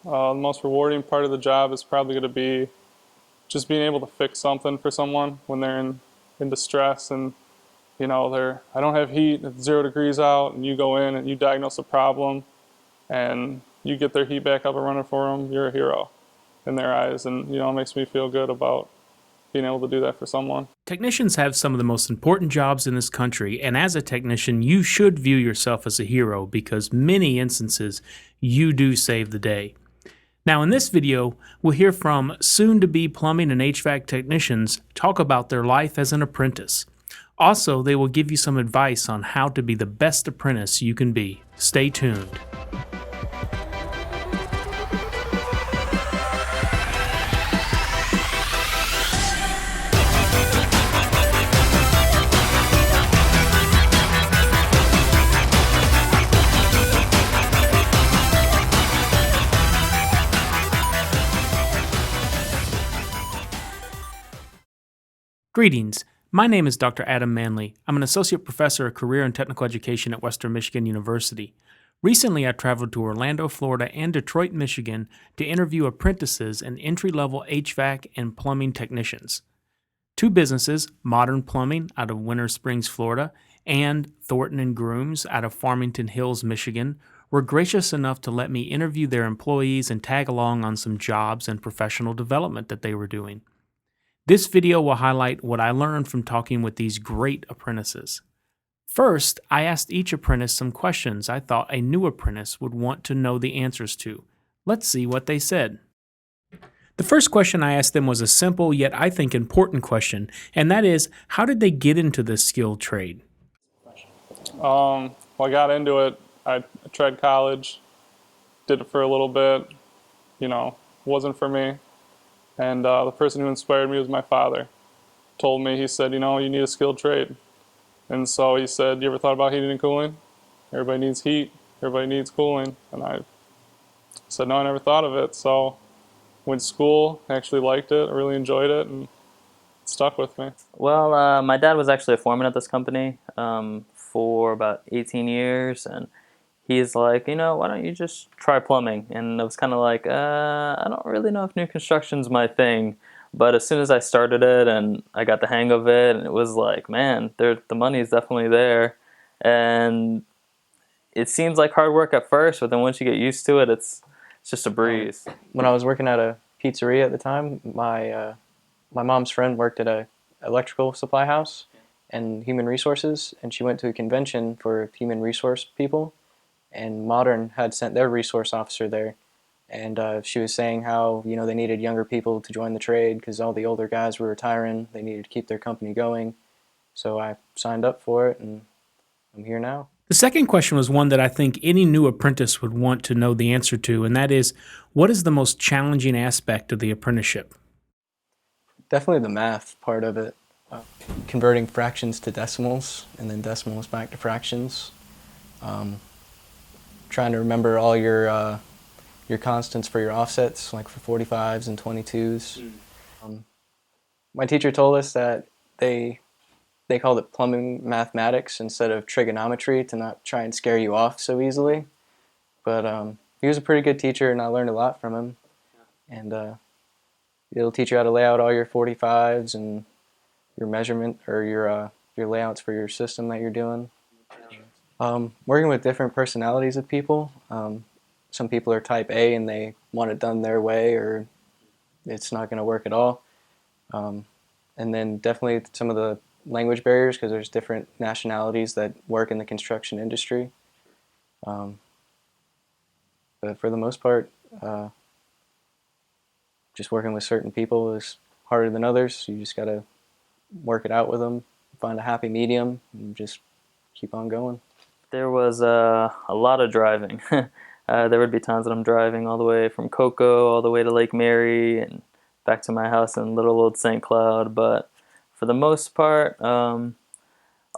The most rewarding part of the job is probably going to be just being able to fix something for someone when they're in distress and I don't have heat, it's 0 degrees out, and you go in and you diagnose a problem and you get their heat back up and running for them. You're a hero in their eyes, and it makes me feel good about being able to do that for someone. Technicians have some of the most important jobs in this country, and as a technician, you should view yourself as a hero because many instances you do save the day. Now in this video, we'll hear from soon-to-be plumbing and HVAC technicians talk about their life as an apprentice. Also, they will give you some advice on how to be the best apprentice you can be. Stay tuned. Greetings. My name is Dr. Adam Manley. I'm an associate professor of career and technical education at Western Michigan University. Recently, I traveled to Orlando, Florida and Detroit, Michigan to interview apprentices and entry-level HVAC and plumbing technicians. Two businesses, Modern Plumbing out of Winter Springs, Florida, and Thornton and Grooms out of Farmington Hills, Michigan, were gracious enough to let me interview their employees and tag along on some jobs and professional development that they were doing. This video will highlight what I learned from talking with these great apprentices. First, I asked each apprentice some questions I thought a new apprentice would want to know the answers to. Let's see what they said. The first question I asked them was a simple yet I think important question, and that is, how did they get into this skilled trade? Well, I got into it. I tried college, did it for a little bit, wasn't for me. And the person who inspired me was my father. Told me, he said, you need a skilled trade. And so he said, you ever thought about heating and cooling? Everybody needs heat, everybody needs cooling. And I said, no, I never thought of it. So went to school, actually liked it, I really enjoyed it, and it stuck with me. Well, my dad was actually a foreman at this company for about 18 years, and he's like, why don't you just try plumbing? And I was kind of like, I don't really know if new construction's my thing. But as soon as I started it and I got the hang of it, and it was like, man, the money is definitely there. And it seems like hard work at first, but then once you get used to it, it's just a breeze. When I was working at a pizzeria at the time, my mom's friend worked at a electrical supply house and human resources, and she went to a convention for human resource people. And Modern had sent their resource officer there, and she was saying how they needed younger people to join the trade because all the older guys were retiring. They needed to keep their company going, so I signed up for it, and I'm here now. The second question was one that I think any new apprentice would want to know the answer to, and that is, what is the most challenging aspect of the apprenticeship? Definitely the math part of it, converting fractions to decimals and then decimals back to fractions. Trying to remember all your constants for your offsets, like for 45s and 22s. My teacher told us that they called it plumbing mathematics instead of trigonometry to not try and scare you off so easily. But he was a pretty good teacher, and I learned a lot from him. And it'll teach you how to lay out all your 45s and your measurement or your layouts for your system that you're doing. Working with different personalities of people. Some people are type A and they want it done their way, or it's not going to work at all. And then definitely some of the language barriers, because there's different nationalities that work in the construction industry. But for the most part, just working with certain people is harder than others. You just got to work it out with them, find a happy medium, and just keep on going. There was a lot of driving. There would be times that I'm driving all the way from Cocoa all the way to Lake Mary and back to my house in little old St. Cloud. But for the most part, a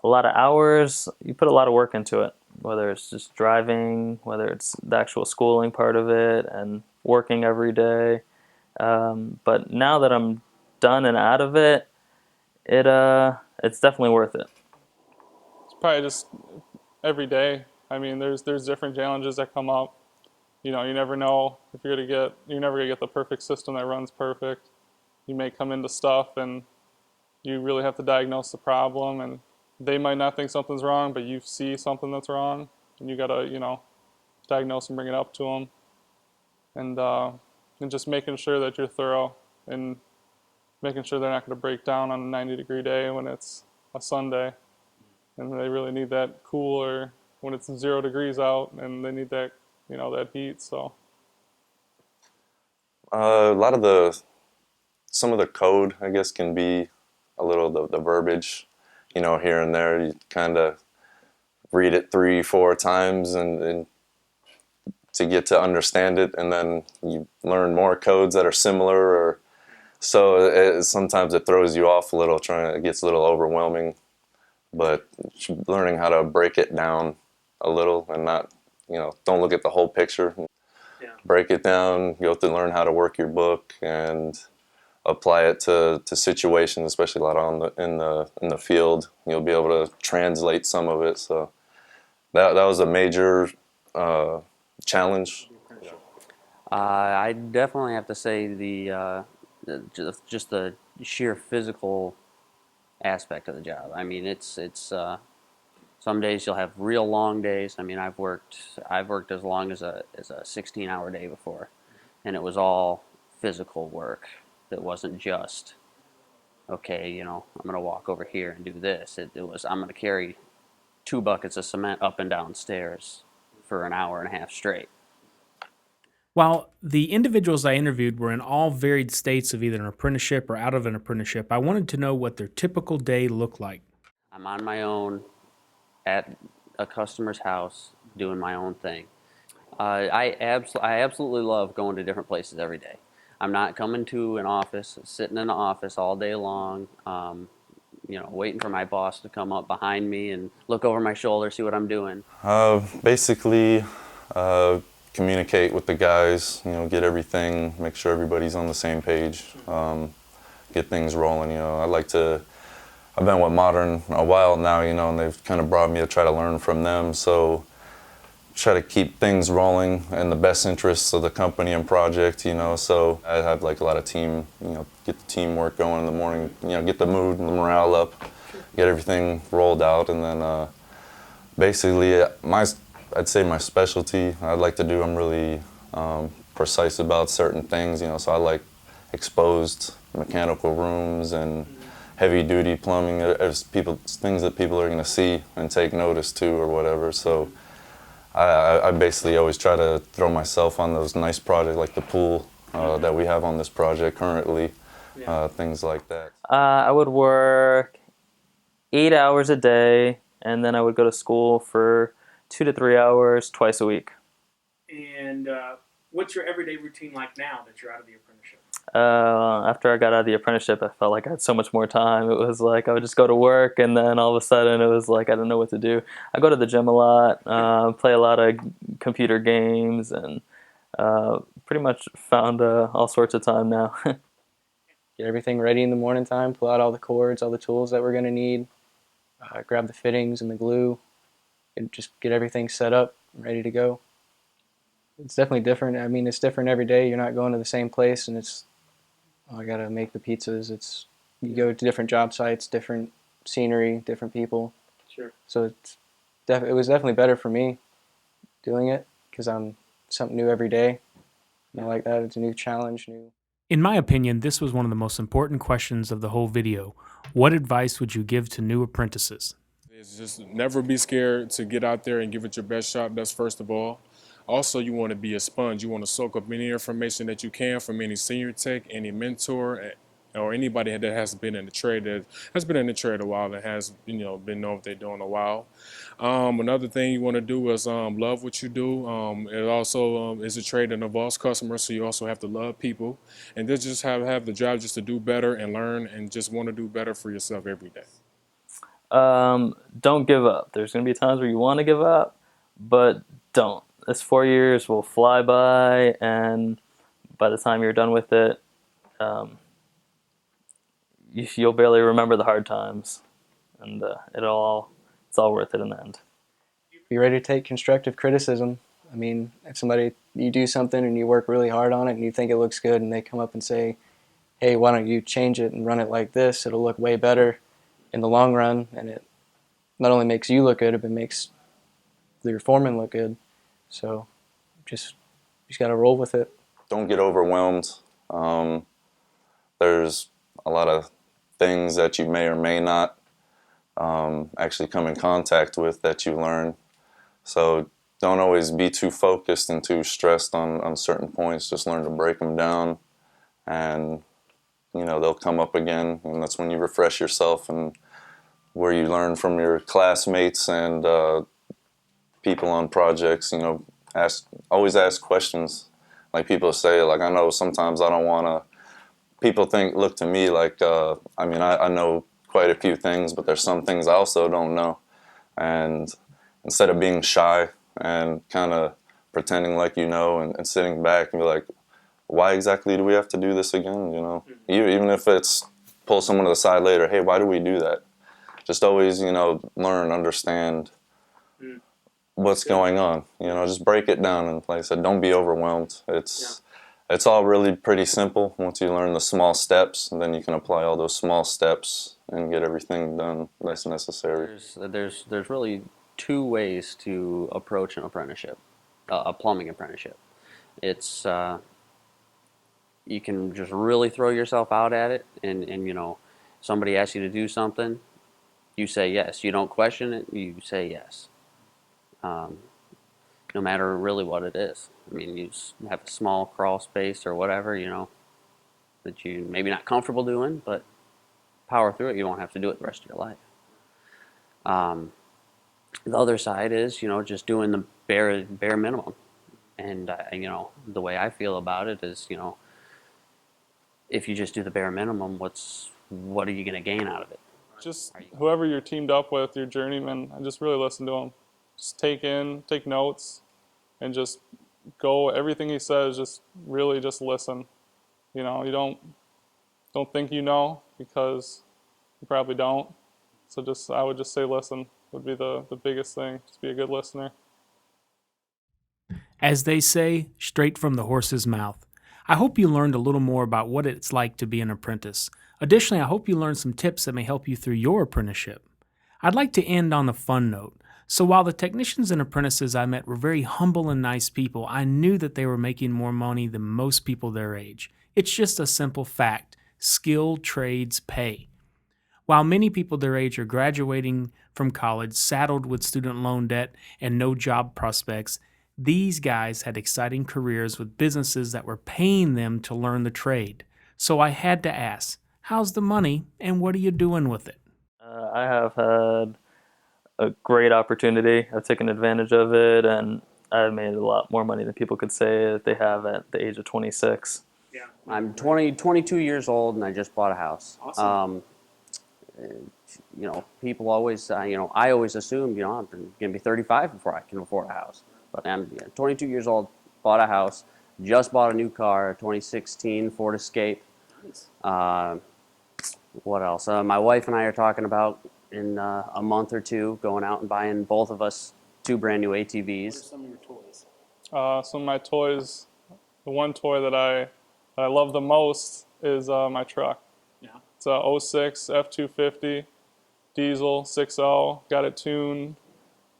lot of hours. You put a lot of work into it, whether it's just driving, whether it's the actual schooling part of it, and working every day. But now that I'm done and out of it, it's definitely worth it. It's probably just every day. I mean, there's different challenges that come up. you know, you never know if you're never gonna get the perfect system that runs perfect. You may come into stuff and you really have to diagnose the problem, and they might not think something's wrong, but you see something that's wrong, and you gotta, you know, diagnose and bring it up to them, and uh, and just making sure that you're thorough and making sure they're not going to break down on a 90-degree day when it's a Sunday, and they really need that cooler when it's 0 degrees out, and they need that, you know, that heat. So A lot of some of the code, I guess, can be a little the verbiage, you know, here and there. You kind of read it 3, 4 times and to get to understand it, and then you learn more codes that are similar, or so sometimes it throws you off a little. It gets a little overwhelming, but learning how to break it down a little and not, you know, don't look at the whole picture. Break it down. You have to learn how to work your book and apply it to situations, especially a lot in the field. You'll be able to translate some of it. So that was a major challenge. I definitely have to say just the sheer physical aspect of the job. I mean, it's some days you'll have real long days. I mean, I've worked as long as a 16-hour day before, and it was all physical work. It wasn't just okay, you know, I'm gonna walk over here and do this. It was I'm gonna carry 2 buckets of cement up and down stairs for an hour and a half straight. While the individuals I interviewed were in all varied states of either an apprenticeship or out of an apprenticeship, I wanted to know what their typical day looked like. I'm on my own at a customer's house doing my own thing. I absolutely love going to different places every day. I'm not coming to an office, sitting in an office all day long, you know, waiting for my boss to come up behind me and look over my shoulder, see what I'm doing. Basically, communicate with the guys. You know, get everything, make sure everybody's on the same page. Get things rolling. You know, I've been with Modern a while now, you know, and they've kind of brought me to try to learn from them. So try to keep things rolling in the best interests of the company and project, you know. So I have like a lot of team, you know, get the teamwork going in the morning, you know, get the mood and the morale up, get everything rolled out, and then basically I'd say my specialty I'd like to do, I'm really precise about certain things, you know, so I like exposed mechanical rooms and heavy duty plumbing as things that people are going to see and take notice to or whatever. So I basically always try to throw myself on those nice projects like the pool that we have on this project currently, things like that. I would work 8 hours a day, and then I would go to school for 2 to 3 hours twice a week. And what's your everyday routine like now that you're out of the apprenticeship? After I got out of the apprenticeship, I felt like I had so much more time. It was like I would just go to work, and then all of a sudden it was like I didn't know what to do. I go to the gym a lot, play a lot of computer games, and pretty much found all sorts of time now. Get everything ready in the morning time, pull out all the cords, all the tools that we're going to need, grab the fittings and the glue, and just get everything set up, ready to go. It's definitely different. I mean, it's different every day. You're not going to the same place, and it's, oh, I got to make the pizzas. You go to different job sites, different scenery, different people. Sure. So it was definitely better for me doing it because I'm something new every day. And I like that. It's a new challenge, new. In my opinion, this was one of the most important questions of the whole video. What advice would you give to new apprentices? It's just never be scared to get out there and give it your best shot. That's first of all. Also, you want to be a sponge. You want to soak up any information that you can from any senior tech, any mentor, or anybody that has been in the trade, that has been in the trade a while, that has, you know, been know what they're doing a while. Another thing you want to do is love what you do. It also is a trade that involves customers, so you also have to love people, and just have the drive just to do better and learn, and just want to do better for yourself every day. Don't give up. There's going to be times where you want to give up, but don't. This 4 years will fly by, and by the time you're done with it, you'll barely remember the hard times, and it's all worth it in the end. Be ready to take constructive criticism. I mean, if you do something and you work really hard on it and you think it looks good and they come up and say, hey, why don't you change it and run it like this, it'll look way better in the long run, and it not only makes you look good, but it makes your foreman look good. So you just got to roll with it. Don't get overwhelmed. There's a lot of things that you may or may not actually come in contact with that you learn. So don't always be too focused and too stressed on certain points. Just learn to break them down, and they'll come up again, and that's when you refresh yourself and where you learn from your classmates and people on projects. Always ask questions. Like people say, like, I know sometimes I don't want to. People look to me like, I know quite a few things, but there's some things I also don't know. And instead of being shy and kind of pretending like and sitting back and be like, why exactly do we have to do this again? Even if it's pull someone to the side later, hey, why do we do that? Just always, learn, understand what's going on. Just break it down, and like I said, don't be overwhelmed. It's all really pretty simple once you learn the small steps, and then you can apply all those small steps and get everything done that's necessary. There's really two ways to approach an apprenticeship, a plumbing apprenticeship. It's you can just really throw yourself out at it, and somebody asks you to do something, you say yes. You don't question it, you say yes. No matter really what it is. I mean, you just have a small crawl space or whatever, that you maybe not comfortable doing, but power through it. You won't have to do it the rest of your life. The other side is, just doing the bare minimum. And, the way I feel about it is, if you just do the bare minimum, what are you going to gain out of it? Just whoever you're teamed up with, your journeyman, and just really listen to him. Just take notes, and just go. Everything he says, just really just listen. You don't think because you probably don't. So I would just say listen would be the biggest thing. Just be a good listener. As they say, straight from the horse's mouth. I hope you learned a little more about what it's like to be an apprentice. Additionally, I hope you learned some tips that may help you through your apprenticeship. I'd like to end on a fun note. So while the technicians and apprentices I met were very humble and nice people, I knew that they were making more money than most people their age. It's just a simple fact. Skilled trades pay. While many people their age are graduating from college, saddled with student loan debt and no job prospects, these guys had exciting careers with businesses that were paying them to learn the trade. So I had to ask, how's the money and what are you doing with it? I have had a great opportunity. I've taken advantage of it, and I've made a lot more money than people could say that they have at the age of 26. Yeah. I'm 22 years old, and I just bought a house. Awesome. People always, I always assumed, I'm going to be 35 before I can afford a house. But I'm 22 years old, bought a house, just bought a new car, a 2016 Ford Escape. Nice. What else? My wife and I are talking about in a month or two going out and buying both of us 2 brand new ATVs. What are some of your toys? Some of my toys, the one toy that I love the most is my truck. Yeah. It's a 06 F-250 diesel 6.0. Got it tuned,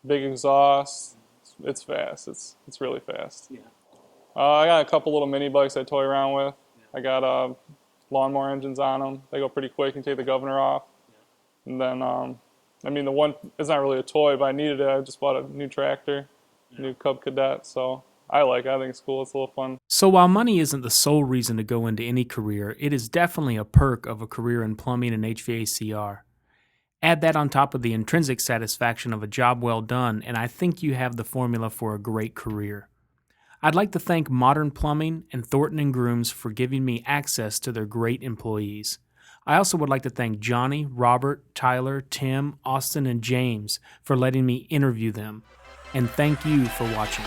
big exhaust. It's fast. It's really fast. Yeah. I got a couple little mini bikes I toy around with. Yeah. I got lawnmower engines on them. They go pretty quick and take the governor off. Yeah. And then, the one, it's not really a toy, but I needed it. I just bought a new tractor, new Cub Cadet. So I think it's cool. It's a little fun. So while money isn't the sole reason to go into any career, it is definitely a perk of a career in plumbing and HVACR. Add that on top of the intrinsic satisfaction of a job well done, and I think you have the formula for a great career. I'd like to thank Modern Plumbing and Thornton & Grooms for giving me access to their great employees. I also would like to thank Johnny, Robert, Tyler, Tim, Austin, and James for letting me interview them. And thank you for watching.